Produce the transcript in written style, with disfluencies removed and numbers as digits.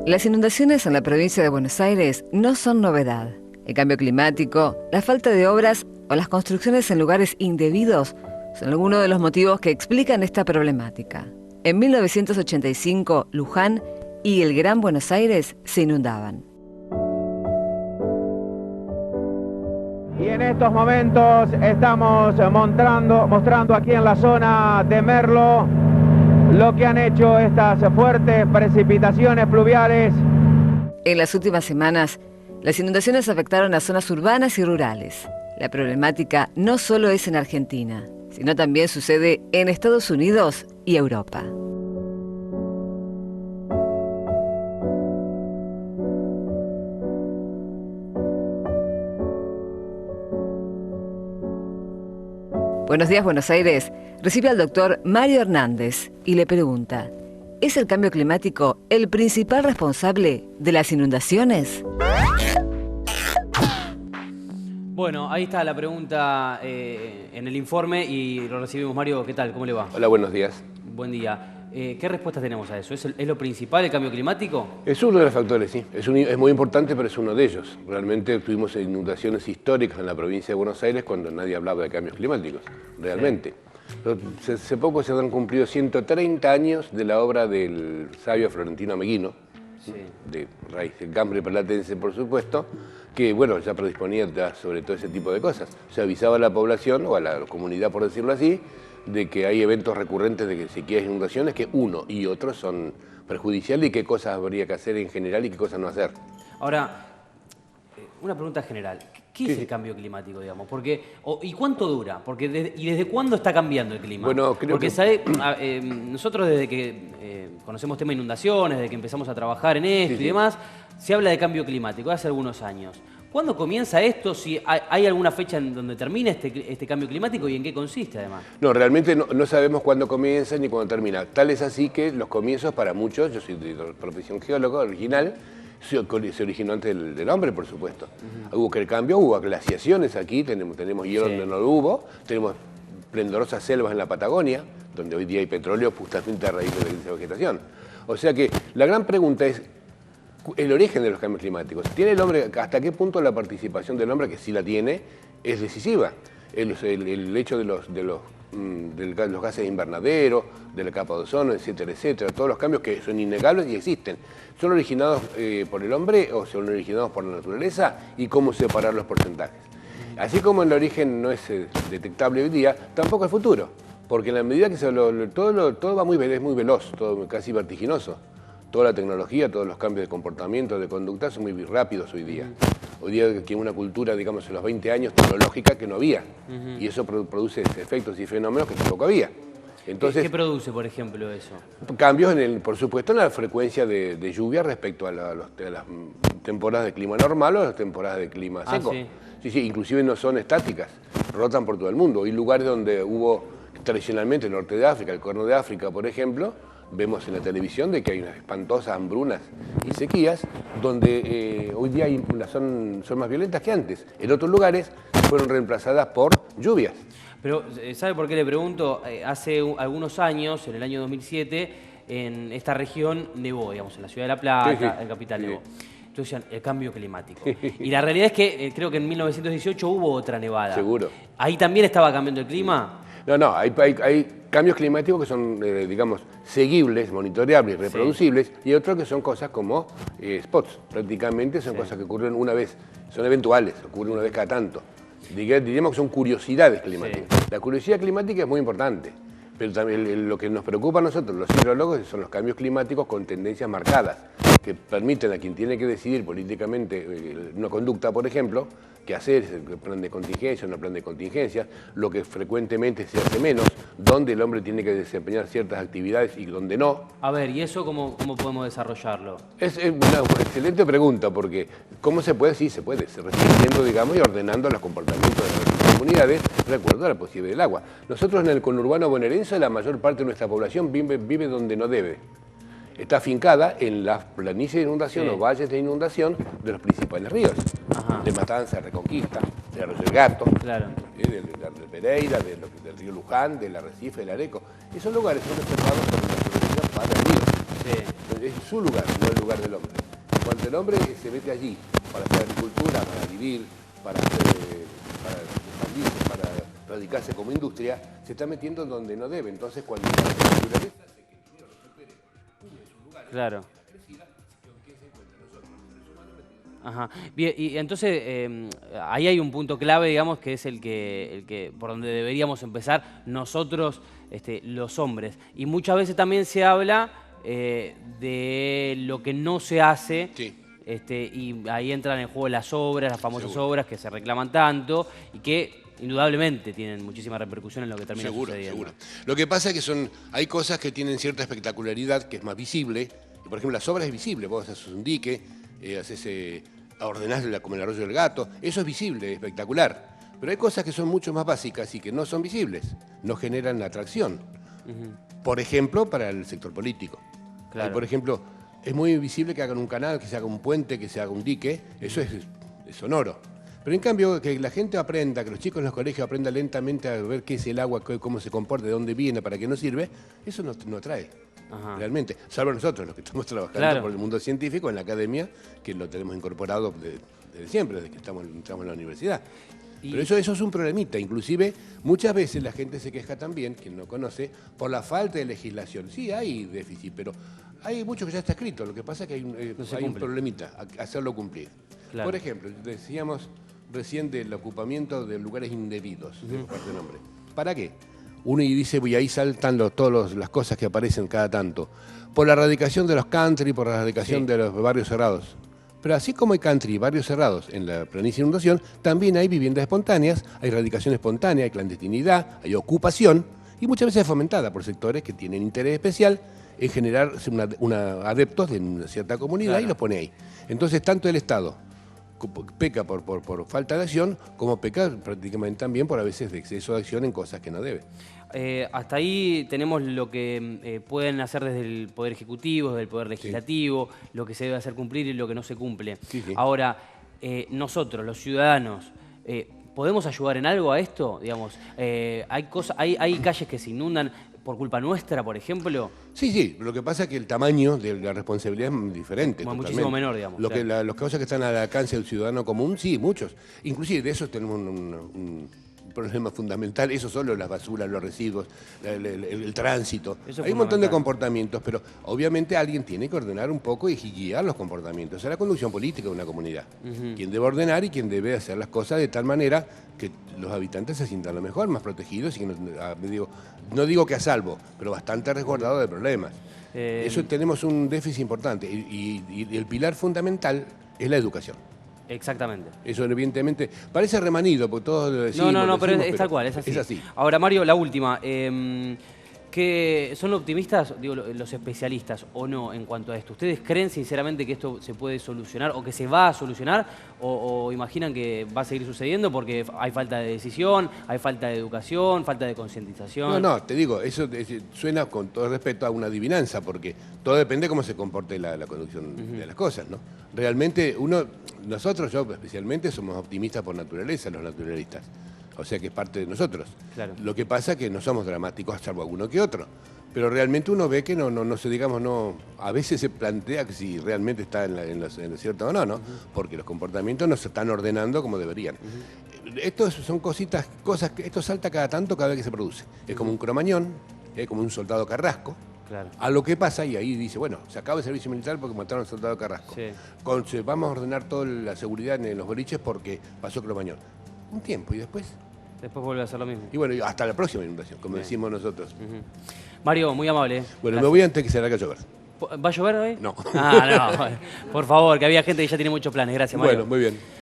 Las inundaciones en la provincia de Buenos Aires no son novedad. El cambio climático, la falta de obras o las construcciones en lugares indebidos son algunos de los motivos que explican esta problemática. En 1985, Luján y el Gran Buenos Aires se inundaban. Y en estos momentos estamos mostrando aquí en la zona de Merlo lo que han hecho estas fuertes precipitaciones pluviales. En las últimas semanas, las inundaciones afectaron a zonas urbanas y rurales. La problemática no solo es en Argentina, sino también sucede en Estados Unidos y Europa. Buenos días, Buenos Aires. Recibe al doctor Mario Hernández y le pregunta: ¿es el cambio climático el principal responsable de las inundaciones? Bueno, ahí está la pregunta en el informe y lo recibimos. Mario, ¿qué tal? ¿Cómo le va? Hola, buenos días. Buen día. ¿Qué respuestas tenemos a eso? ¿Es lo principal el cambio climático? Es uno de los factores, sí. Es muy importante, pero es uno de ellos. Realmente tuvimos inundaciones históricas en la provincia de Buenos Aires cuando nadie hablaba de cambios climáticos, realmente. Sí. Hace poco se han cumplido 130 años de la obra del sabio Florentino Ameghino, sí, de raíz del cambre platense, por supuesto, que bueno, ya predisponía sobre todo ese tipo de cosas. Se avisaba a la población, o a la comunidad, por decirlo así, de que hay eventos recurrentes de que sequías e inundaciones que uno y otro son perjudiciales y qué cosas habría que hacer en general y qué cosas no hacer. Ahora, una pregunta general. ¿Qué es el cambio climático, digamos? ¿Y cuánto dura? ¿Y desde cuándo está cambiando el clima? Bueno, nosotros desde que conocemos tema de inundaciones, desde que empezamos a trabajar en esto y demás, se habla de cambio climático hace algunos años. ¿Cuándo comienza esto? Si hay alguna fecha en donde termina este cambio climático y en qué consiste, además. No, realmente no sabemos cuándo comienza ni cuándo termina. Tal es así que los comienzos para muchos, yo soy de profesión geólogo original, se originó antes del hombre, por supuesto. Hubo cambio, hubo glaciaciones aquí, tenemos hielo donde no lo hubo, tenemos esplendorosas selvas en la Patagonia, donde hoy día hay petróleo justamente a raíz de la vegetación. O sea que la gran pregunta es el origen de los cambios climáticos. ¿Tiene el hombre, hasta qué punto la participación del hombre, que sí la tiene, es decisiva? El hecho de los gases invernadero, de la capa de ozono, etcétera, etcétera, todos los cambios que son innegables y existen. ¿Son originados por el hombre o son originados por la naturaleza? ¿Y cómo separar los porcentajes? Así como el origen no es detectable hoy día, tampoco el futuro. Porque en la medida que todo va es muy veloz, todo casi vertiginoso. Toda la tecnología, todos los cambios de comportamiento, de conducta son muy rápidos hoy día. Hoy día tiene una cultura, digamos, en los 20 años tecnológica que no había. Y eso produce efectos y fenómenos que tampoco había. Entonces, ¿qué produce, por ejemplo, eso? Cambios, por supuesto, en la frecuencia de lluvia respecto a las temporadas de clima normal o a las temporadas de clima seco. Sí, inclusive no son estáticas, rotan por todo el mundo. Hay lugares donde hubo, tradicionalmente, el norte de África, el Cuerno de África, por ejemplo, vemos en la televisión de que hay unas espantosas hambrunas y sequías donde hoy día son más violentas que antes. En otros lugares fueron reemplazadas por lluvias. Pero, ¿sabe por qué le pregunto? Hace algunos años, en el año 2007, en esta región nevó, digamos, en la ciudad de La Plata, en Capital nevó. Entonces decían, el cambio climático. Y la realidad es que creo que en 1918 hubo otra nevada. Seguro. ¿Ahí también estaba cambiando el clima? No, hay cambios climáticos que son, digamos, seguibles, monitoreables, reproducibles, y otros que son cosas como spots. Prácticamente son cosas que ocurren una vez, son eventuales, ocurren una vez cada tanto. Diríamos que son curiosidades climáticas. La curiosidad climática es muy importante, pero también lo que nos preocupa a nosotros, los hidrólogos, son los cambios climáticos con tendencias marcadas, que permiten a quien tiene que decidir políticamente una conducta, por ejemplo, qué hacer, el plan de contingencia, no plan de contingencia, lo que frecuentemente se hace menos, dónde el hombre tiene que desempeñar ciertas actividades y dónde no. A ver, ¿y eso cómo podemos desarrollarlo? Es una excelente pregunta, porque ¿cómo se puede? Sí, se puede, restringiendo, digamos, y ordenando los comportamientos de las comunidades, recuerdo, a la posibilidad del agua. Nosotros en el conurbano bonaerense, la mayor parte de nuestra población vive donde no debe. Está afincada en las planicies de inundación o valles de inundación de los principales ríos. De Matanza, de Reconquista, de Arroyo del Gato, de Pereira, del río Luján, del Arrecife, del Areco. Esos lugares son reservados por la naturaleza para el río. es su lugar, no el lugar del hombre. Cuando el hombre se mete allí para hacer agricultura, para vivir, para expandirse, para radicarse como industria, se está metiendo donde no debe. Entonces, cuando la naturaleza hace que el río no supere uno de sus lugares, Claro. crecida, ¿con qué se encuentra nosotros? Los seres humanos metidos. Ajá. Bien, y entonces ahí hay un punto clave, digamos, que es el que por donde deberíamos empezar nosotros, los hombres. Y muchas veces también se habla de lo que no se hace. Sí. Y ahí entran en juego las obras, las famosas obras que se reclaman tanto y que indudablemente tienen muchísima repercusión en lo que termina sucediendo. Seguro. Lo que pasa es que hay cosas que tienen cierta espectacularidad, que es más visible. Y, por ejemplo, las obras es visible. Vos haces un dique, ordenás como el arroyo del gato. Eso es visible, es espectacular. Pero hay cosas que son mucho más básicas y que no son visibles. No generan atracción. Por ejemplo, para el sector político. Claro. Por ejemplo, es muy visible que hagan un canal, que se haga un puente, que se haga un dique. Eso es sonoro. Pero en cambio, que la gente aprenda, que los chicos en los colegios aprendan lentamente a ver qué es el agua, cómo se comporta, de dónde viene, para qué nos sirve, eso no atrae. Ajá. Realmente. Salvo nosotros, los que estamos trabajando por el mundo científico, en la academia, que lo tenemos incorporado desde siempre, desde que entramos en la universidad. Pero eso es un problemita. Inclusive, muchas veces la gente se queja también, quien no conoce, por la falta de legislación. Sí, hay déficit, pero hay mucho que ya está escrito. Lo que pasa es que hay un problemita, hacerlo cumplir. Claro. Por ejemplo, decíamos recién del ocupamiento de lugares indebidos por parte del hombre. ¿Para qué? Uno y dice, y ahí saltan todas las cosas que aparecen cada tanto. Por la erradicación de los country, por la erradicación de los barrios cerrados. Pero así como hay country y barrios cerrados en la planicie de inundación, también hay viviendas espontáneas, hay erradicación espontánea, hay clandestinidad, hay ocupación, y muchas veces fomentada por sectores que tienen interés especial en generar adeptos de una cierta comunidad y los pone ahí. Entonces, tanto el Estado peca por falta de acción, como peca prácticamente también por a veces de exceso de acción en cosas que no debe. Hasta ahí tenemos lo que pueden hacer desde el Poder Ejecutivo, desde el Poder Legislativo, lo que se debe hacer cumplir y lo que no se cumple. Ahora, nosotros, los ciudadanos, ¿podemos ayudar en algo a esto? Digamos, hay calles que se inundan por culpa nuestra, por ejemplo. Sí, lo que pasa es que el tamaño de la responsabilidad es diferente. Bueno, muchísimo menor, digamos. Los casos que están al alcance del ciudadano común, sí, muchos. Inclusive de esos tenemos un problema fundamental, eso solo las basuras, los residuos, el tránsito. Hay un montón de comportamientos, pero obviamente alguien tiene que ordenar un poco y guiar los comportamientos. Esa es la conducción política de una comunidad. Quien debe ordenar y quien debe hacer las cosas de tal manera que los habitantes se sientan lo mejor, más protegidos y que no digo que a salvo, pero bastante resguardados de problemas. Eso tenemos un déficit importante y el pilar fundamental es la educación. Exactamente. Eso evidentemente parece remanido, porque todos lo decimos. No, pero es tal cual, es así. Es así. Ahora, Mario, la última. ¿Son optimistas, digo, los especialistas o no en cuanto a esto? ¿Ustedes creen sinceramente que esto se puede solucionar o que se va a solucionar o imaginan que va a seguir sucediendo porque hay falta de decisión, hay falta de educación, falta de concientización? No, te digo, eso suena con todo respeto a una adivinanza, porque todo depende de cómo se comporte la conducción de las cosas, ¿no? Realmente nosotros, yo especialmente, somos optimistas por naturaleza, los naturalistas. O sea que es parte de nosotros. Claro. Lo que pasa es que no somos dramáticos, salvo alguno que otro. Pero realmente uno ve que a veces se plantea que si realmente está en lo cierto o no, porque los comportamientos no se están ordenando como deberían. Esto son cosas que esto salta cada tanto cada vez que se produce. Es como un cromañón, es como un soldado Carrasco. Claro. A lo que pasa, y ahí dice, bueno, se acaba el servicio militar porque mataron al soldado Carrasco. Vamos a ordenar toda la seguridad en los boliches porque pasó cromañón. Un tiempo y después vuelve a hacer lo mismo. Y bueno, hasta la próxima inundación, como decimos nosotros. Mario, muy amable. Bueno, me voy antes que se largue a llover. ¿Va a llover hoy? No. No. Por favor, que había gente que ya tiene muchos planes. Gracias, Mario. Bueno, muy bien.